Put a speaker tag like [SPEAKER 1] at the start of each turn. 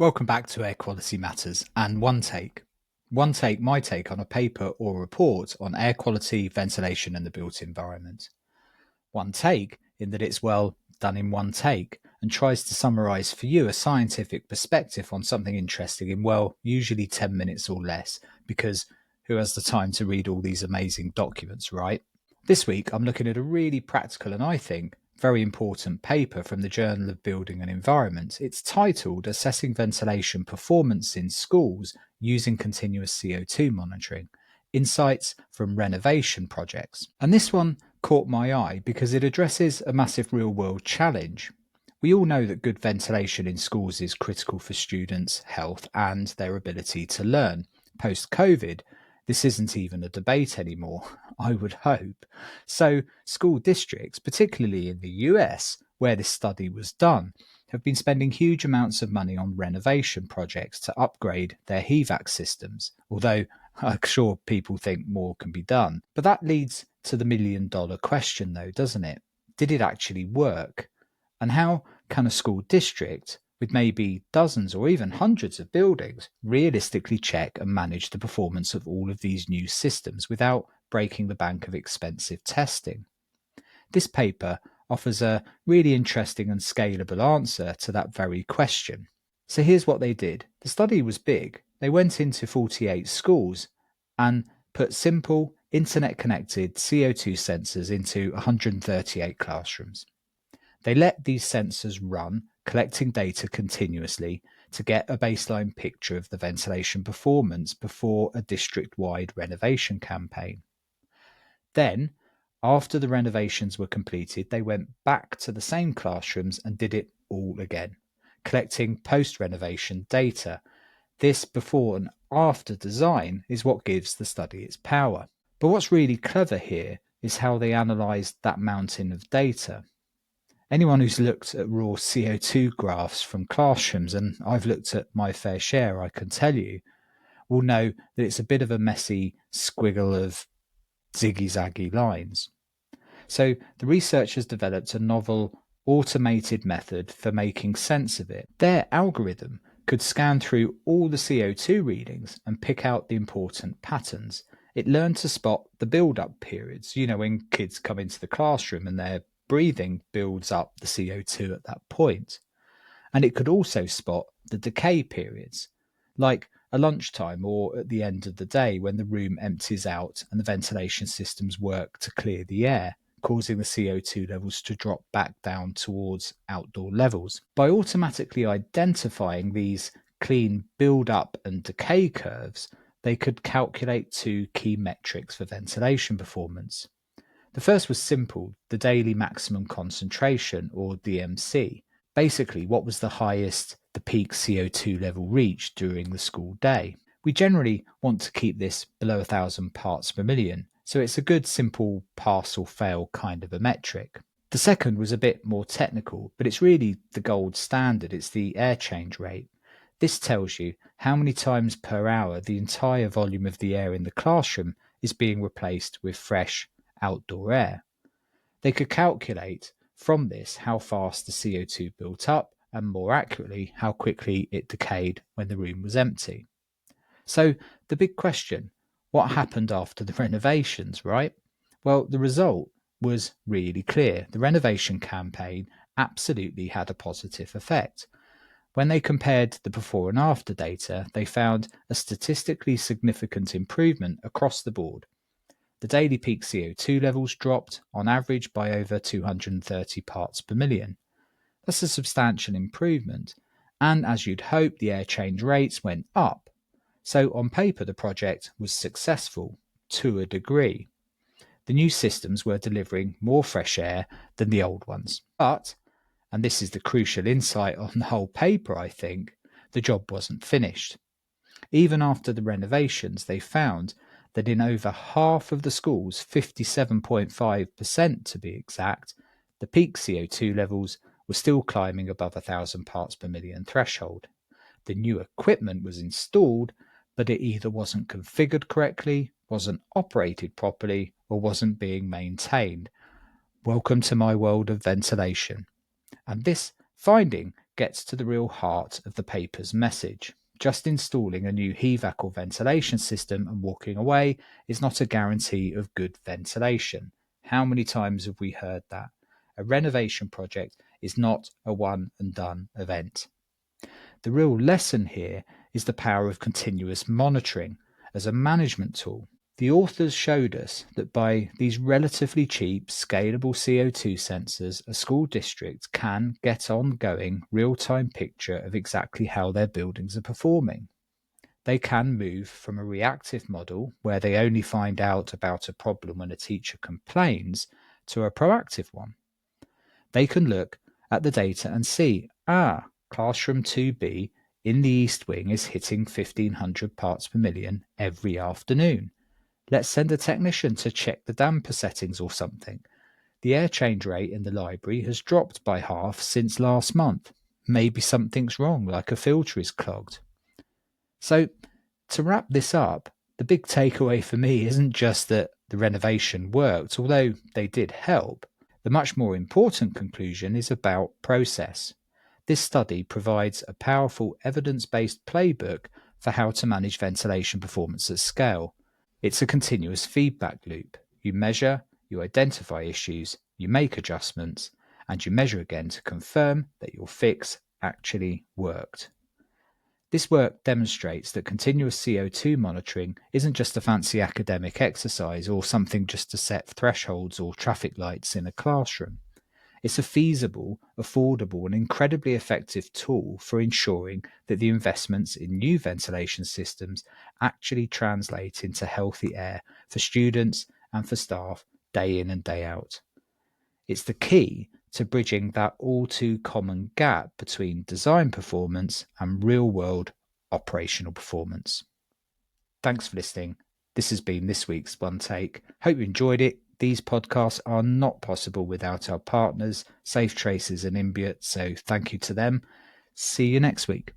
[SPEAKER 1] Welcome back to Air Quality Matters and One Take. One Take, my take on a paper or report on air quality, ventilation and the built environment. One Take in that it's well done in one take and tries to summarise for you a scientific perspective on something interesting in, well, usually 10 minutes or less, because who has the time to read all these amazing documents, right? This week I'm looking at a really practical and I think very important paper from the Journal of Building and Environment. It's titled Assessing Ventilation Performance in Schools Using Continuous CO2 Monitoring, Insights from Renovation Projects. And this one caught my eye because it addresses a massive real-world challenge. We all know that good ventilation in schools is critical for students' health and their ability to learn. Post-COVID, this isn't even a debate anymore, I would hope. So school districts, particularly in the US, where this study was done, have been spending huge amounts of money on renovation projects to upgrade their HVAC systems, although I'm sure people think more can be done. But that leads to the million-dollar question though, doesn't it? Did it actually work? And how can a school district, with maybe dozens or even hundreds of buildings, realistically check and manage the performance of all of these new systems without breaking the bank of expensive testing? This paper offers a really interesting and scalable answer to that very question. So here's what they did. The study was big. They went into 48 schools and put simple internet-connected CO2 sensors into 138 classrooms. They let these sensors run, collecting data continuously to get a baseline picture of the ventilation performance before a district-wide renovation campaign. Then, after the renovations were completed, they went back to the same classrooms and did it all again, collecting post-renovation data. This before and after design is what gives the study its power. But what's really clever here is how they analysed that mountain of data. Anyone who's looked at raw CO2 graphs from classrooms, and I've looked at my fair share, I can tell you, will know that it's a bit of a messy squiggle of ziggy-zaggy lines. So the researchers developed a novel automated method for making sense of it. Their algorithm could scan through all the CO2 readings and pick out the important patterns. It learned to spot the build-up periods, when kids come into the classroom and their breathing builds up the CO2 at that point. And it could also spot the decay periods, like a lunchtime or at the end of the day when the room empties out and the ventilation systems work to clear the air, causing the CO2 levels to drop back down towards outdoor levels. By automatically identifying these clean build-up and decay curves, they could calculate two key metrics for ventilation performance. The first was simple, the daily maximum concentration, or DMC. Basically, what was the highest the peak CO2 level reached during the school day. We generally want to keep this below 1,000 parts per million, so it's a good simple pass or fail kind of a metric. The second was a bit more technical, but it's really the gold standard. It's the air change rate. This tells you how many times per hour the entire volume of the air in the classroom is being replaced with fresh outdoor air. They could calculate from this how fast the CO2 built up and more accurately how quickly it decayed when the room was empty. So the big question, what happened after the renovations, right? Well, the result was really clear. The renovation campaign absolutely had a positive effect. When they compared the before and after data, they found a statistically significant improvement across the board. The daily peak CO2 levels dropped, on average, by over 230 parts per million. That's a substantial improvement, and as you'd hope, the air change rates went up. So on paper, the project was successful, to a degree. The new systems were delivering more fresh air than the old ones. But, and this is the crucial insight on the whole paper, I think, the job wasn't finished. Even after the renovations, they found that in over half of the schools, 57.5% to be exact, the peak CO2 levels were still climbing above 1,000 parts per million threshold. The new equipment was installed, but it either wasn't configured correctly, wasn't operated properly, or wasn't being maintained. Welcome to my world of ventilation. And this finding gets to the real heart of the paper's message. Just installing a new HVAC or ventilation system and walking away is not a guarantee of good ventilation. How many times have we heard that? A renovation project is not a one and done event. The real lesson here is the power of continuous monitoring as a management tool. The authors showed us that by these relatively cheap, scalable CO2 sensors, a school district can get ongoing, real-time picture of exactly how their buildings are performing. They can move from a reactive model, where they only find out about a problem when a teacher complains, to a proactive one. They can look at the data and see, classroom 2B in the East Wing is hitting 1500 parts per million every afternoon. Let's send a technician to check the damper settings or something. The air change rate in the library has dropped by half since last month. Maybe something's wrong, like a filter is clogged. So, to wrap this up, the big takeaway for me isn't just that the renovation worked, although they did help. The much more important conclusion is about process. This study provides a powerful evidence-based playbook for how to manage ventilation performance at scale. It's a continuous feedback loop. You measure, you identify issues, you make adjustments, and you measure again to confirm that your fix actually worked. This work demonstrates that continuous CO2 monitoring isn't just a fancy academic exercise or something just to set thresholds or traffic lights in a classroom. It's a feasible, affordable, and incredibly effective tool for ensuring that the investments in new ventilation systems actually translate into healthy air for students and for staff day in and day out. It's the key to bridging that all too common gap between design performance and real-world operational performance. Thanks for listening. This has been this week's One Take. Hope you enjoyed it. These podcasts are not possible without our partners, Safe Traces and Imbiot, so thank you to them. See you next week.